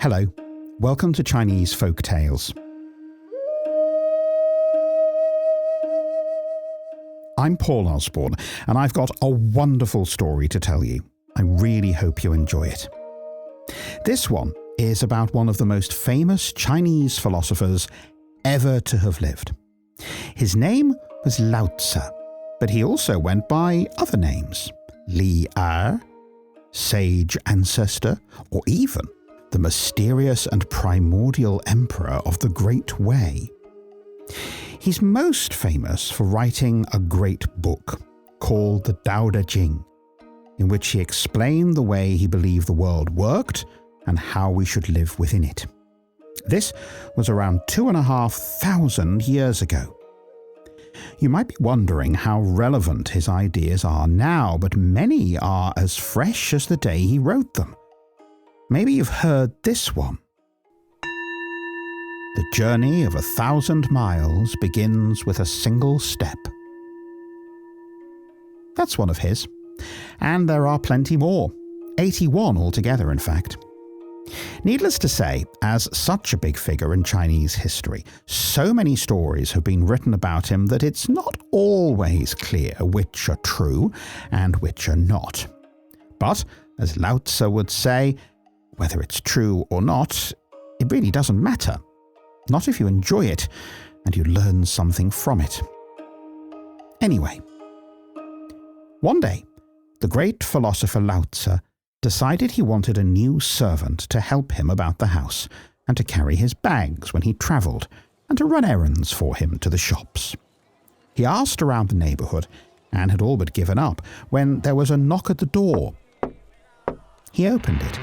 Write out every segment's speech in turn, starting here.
Hello, welcome to Chinese Folk Tales. I'm Paul Osborne, and I've got a wonderful story to tell you. I really hope you enjoy it. This one is about one of the most famous Chinese philosophers ever to have lived. His name was Laozi, but he also went by other names: Li Er, Sage Ancestor, or even the mysterious and primordial emperor of the Great Way. He's most famous for writing a great book called the Tao Te Ching, in which he explained the way he believed the world worked and how we should live within it. This was around 2,500 years ago. You might be wondering how relevant his ideas are now, but many are as fresh as the day he wrote them. Maybe you've heard this one. The journey of 1,000 miles begins with a single step. That's one of his. And there are plenty more. 81 altogether, in fact. Needless to say, as such a big figure in Chinese history, so many stories have been written about him that it's not always clear which are true and which are not. But, as Laozi would say, whether it's true or not, it really doesn't matter. Not if you enjoy it and you learn something from it. Anyway, one day, the great philosopher Laozi decided he wanted a new servant to help him about the house and to carry his bags when he travelled and to run errands for him to the shops. He asked around the neighbourhood and had all but given up when there was a knock at the door. He opened it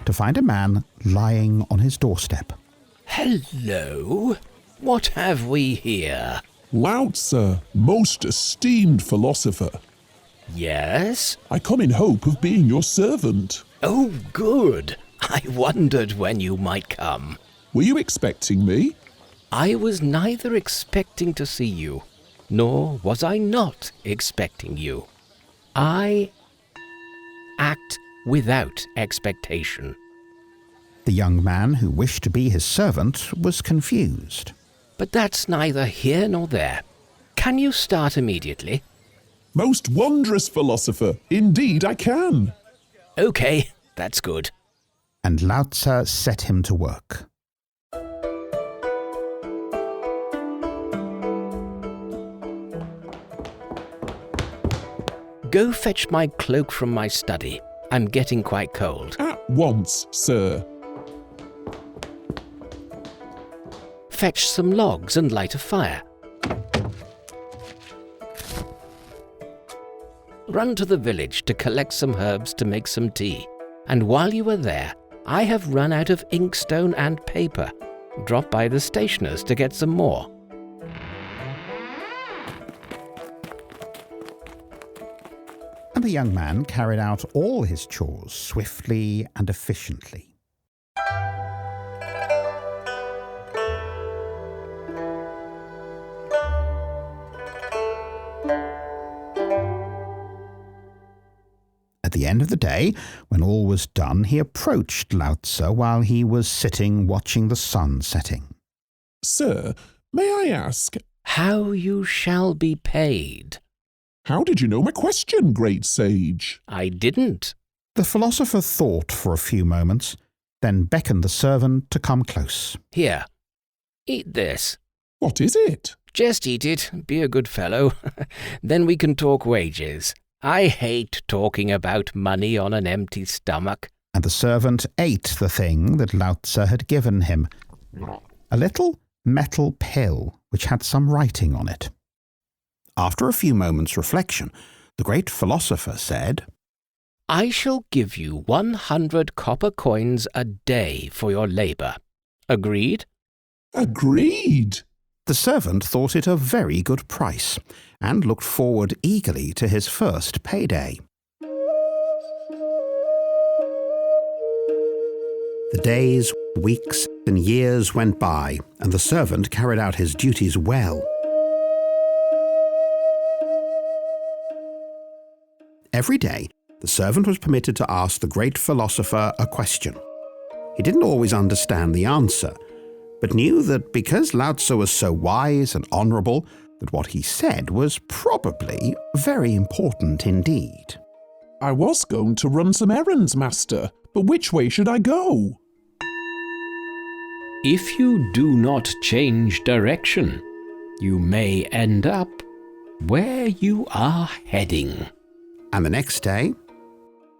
to find a man lying on his doorstep. Hello, what have we here? Laozi, most esteemed philosopher. Yes? I come in hope of being your servant. Oh, good. I wondered when you might come. Were you expecting me? I was neither expecting to see you, nor was I not expecting you. I act without expectation. The young man who wished to be his servant was confused. But that's neither here nor there. Can you start immediately? Most wondrous philosopher, indeed I can. Okay, that's good. And Laozi set him to work. Go fetch my cloak from my study. I'm getting quite cold. At once, sir. Fetch some logs and light a fire. Run to the village to collect some herbs to make some tea. And while you are there, I have run out of inkstone and paper. Drop by the stationer's to get some more. And the young man carried out all his chores swiftly and efficiently. At the end of the day, when all was done, he approached Laozi while he was sitting watching the sun setting. Sir, may I ask? How you shall be paid. How did you know my question, great sage? I didn't. The philosopher thought for a few moments, then beckoned the servant to come close. Here, eat this. What is it? Just eat it, be a good fellow. Then we can talk wages. I hate talking about money on an empty stomach. And the servant ate the thing that Laozi had given him, a little metal pill which had some writing on it. After a few moments' reflection, the great philosopher said, I shall give you 100 copper coins a day for your labour. Agreed? Agreed. The servant thought it a very good price and looked forward eagerly to his first payday. The days, weeks, and years went by, and the servant carried out his duties well. Every day, the servant was permitted to ask the great philosopher a question. He didn't always understand the answer, but knew that because Laozi was so wise and honourable, that what he said was probably very important indeed. I was going to run some errands, Master, but which way should I go? If you do not change direction, you may end up where you are heading. And the next day,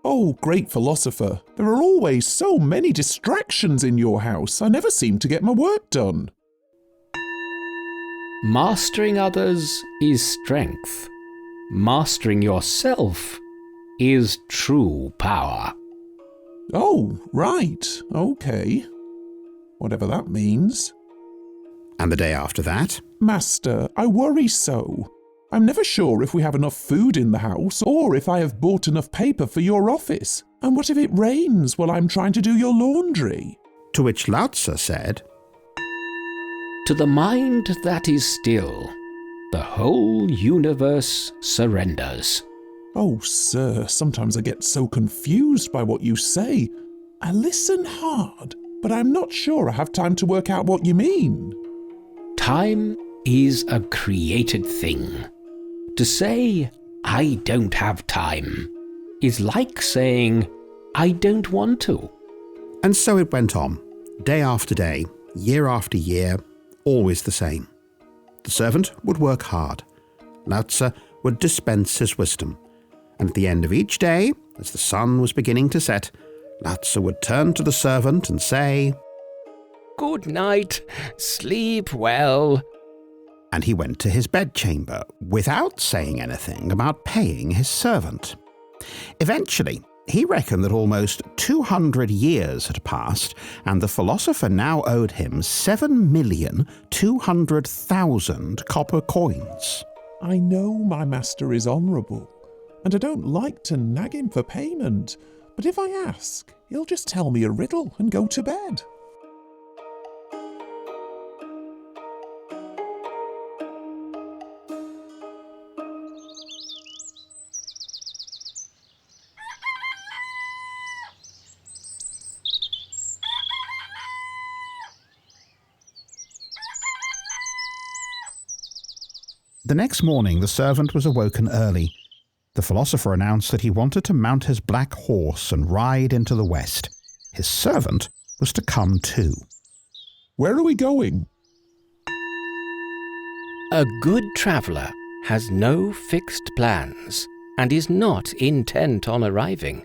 Oh, great philosopher, there are always so many distractions in your house. I never seem to get my work done. Mastering others is strength. Mastering yourself is true power. Oh, right, okay. Whatever that means. and the day after that, Master, I worry so. I'm never sure if we have enough food in the house or if I have bought enough paper for your office. And what if it rains while I'm trying to do your laundry? to which Laozi said, To the mind that is still, the whole universe surrenders. Oh, sir, sometimes I get so confused by what you say. I listen hard, but I'm not sure I have time to work out what you mean. Time is a created thing. To say, I don't have time, is like saying, I don't want to. And so it went on, day after day, year after year, always the same. The servant would work hard. Laozi would dispense his wisdom. And at the end of each day, as the sun was beginning to set, Laozi would turn to the servant and say, Good night, sleep well. and he went to his bedchamber without saying anything about paying his servant. Eventually, he reckoned that almost 200 years had passed, and the philosopher now owed him 7,200,000 copper coins. I know my master is honourable, and I don't like to nag him for payment, but if I ask, he'll just tell me a riddle and go to bed. The next morning the servant was awoken early. The philosopher announced that he wanted to mount his black horse and ride into the west. His servant was to come too. Where are we going? A good traveller has no fixed plans and is not intent on arriving.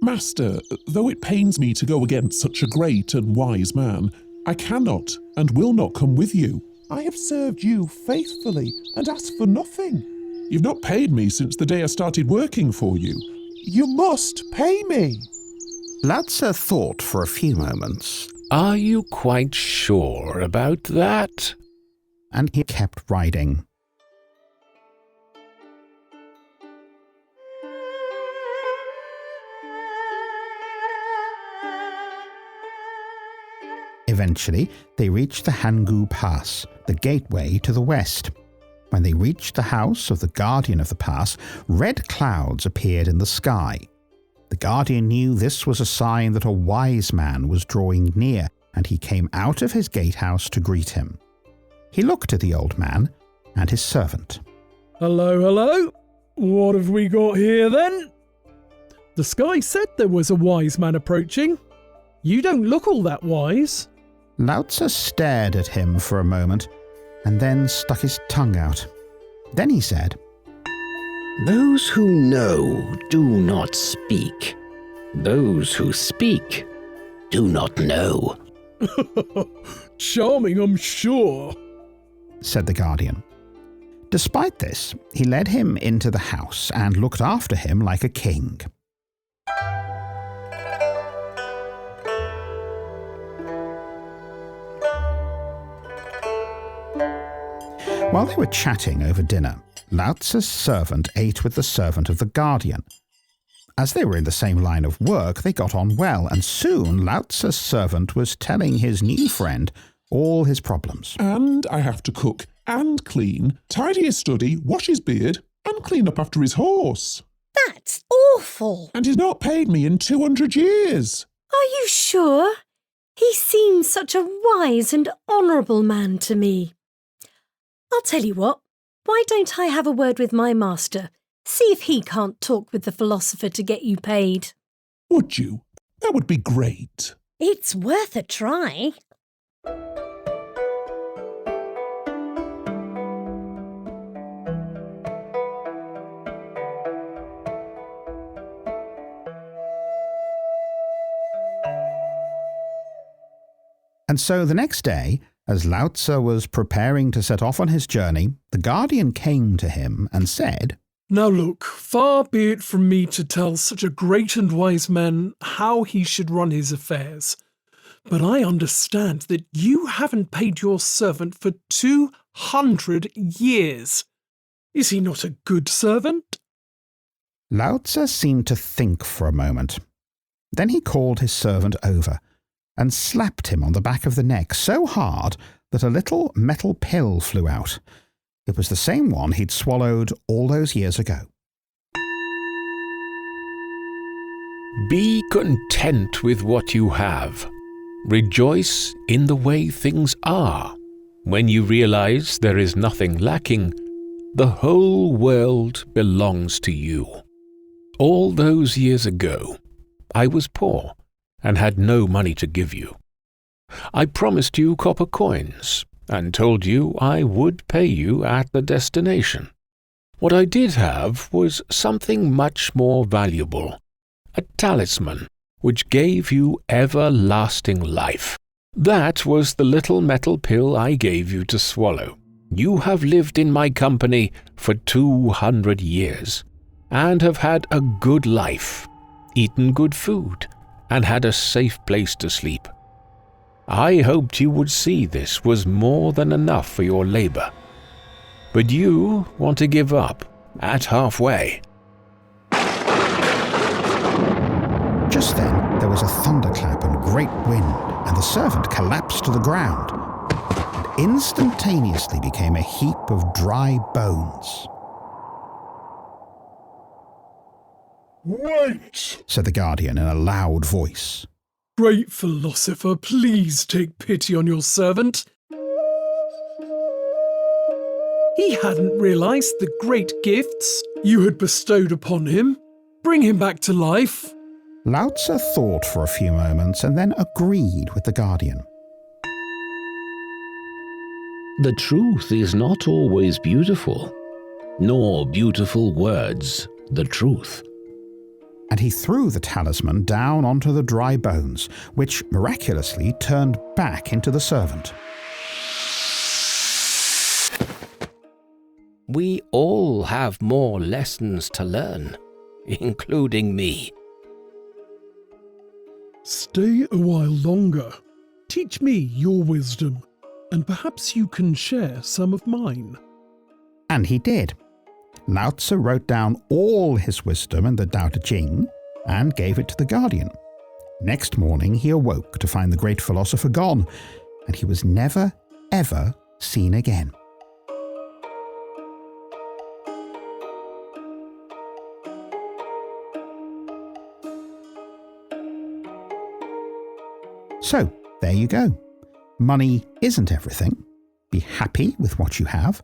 Master, though it pains me to go against such a great and wise man, I cannot and will not come with you. I have served you faithfully and asked for nothing. You've not paid me since the day I started working for you. You must pay me. Laozi thought for a few moments, Are you quite sure about that? and he kept riding. Eventually, they reached the Hangu Pass, the gateway to the west. When they reached the house of the guardian of the pass, red clouds appeared in the sky. The guardian knew this was a sign that a wise man was drawing near, and he came out of his gatehouse to greet him. He looked at the old man and his servant. Hello, hello. What have we got here then? The sky said there was a wise man approaching. You don't look all that wise. Laozi stared at him for a moment and then stuck his tongue out. Then he said, Those who know do not speak. Those who speak do not know. Charming, I'm sure. said the guardian. Despite this, he led him into the house and looked after him like a king. While they were chatting over dinner, Laozi's servant ate with the servant of the guardian. As they were in the same line of work, they got on well, and soon Laozi's servant was telling his new friend all his problems. And I have to cook and clean, tidy his study, wash his beard, and clean up after his horse. That's awful. And he's not paid me in 200 years. Are you sure? He seems such a wise and honourable man to me. I'll tell you what, why don't I have a word with my master, see if he can't talk with the philosopher to get you paid? Would you? That would be great. It's worth a try. And so the next day, as Laozi was preparing to set off on his journey, the guardian came to him and said, Now look, far be it from me to tell such a great and wise man how he should run his affairs. But I understand that you haven't paid your servant for 200 years. Is he not a good servant? Laozi seemed to think for a moment. Then he called his servant over and slapped him on the back of the neck so hard that a little metal pill flew out. It was the same one he'd swallowed all those years ago. Be content with what you have. Rejoice in the way things are. When you realize there is nothing lacking, the whole world belongs to you. All those years ago, I was poor and had no money to give you. I promised you copper coins and told you I would pay you at the destination. What I did have was something much more valuable, a talisman which gave you everlasting life. That was the little metal pill I gave you to swallow. You have lived in my company for 200 years and have had a good life, eaten good food, and had a safe place to sleep. I hoped you would see this was more than enough for your labor. But you want to give up at halfway. Just then there was a thunderclap and great wind, and the servant collapsed to the ground and instantaneously became a heap of dry bones. Wait! Said the guardian in a loud voice. Great philosopher, please take pity on your servant. He hadn't realized the great gifts you had bestowed upon him. Bring him back to life. Laozi thought for a few moments and then agreed with the guardian. The truth is not always beautiful, nor beautiful words the truth. And he threw the talisman down onto the dry bones, which miraculously turned back into the servant. We all have more lessons to learn, including me. Stay a while longer. Teach me your wisdom, and perhaps you can share some of mine. And he did. Laozi wrote down all his wisdom in the Tao Te Ching and gave it to the guardian. Next morning he awoke to find the great philosopher gone, and he was never, ever seen again. So, there you go. Money isn't everything. Be happy with what you have,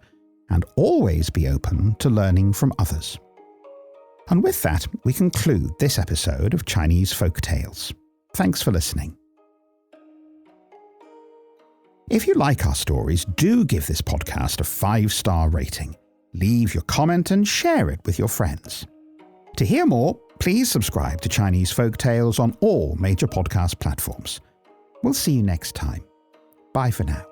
and always be open to learning from others. And with that, we conclude this episode of Chinese Folk Tales. Thanks for listening. If you like our stories, do give this podcast a 5-star rating. Leave your comment and share it with your friends. To hear more, please subscribe to Chinese Folk Tales on all major podcast platforms. We'll see you next time. Bye for now.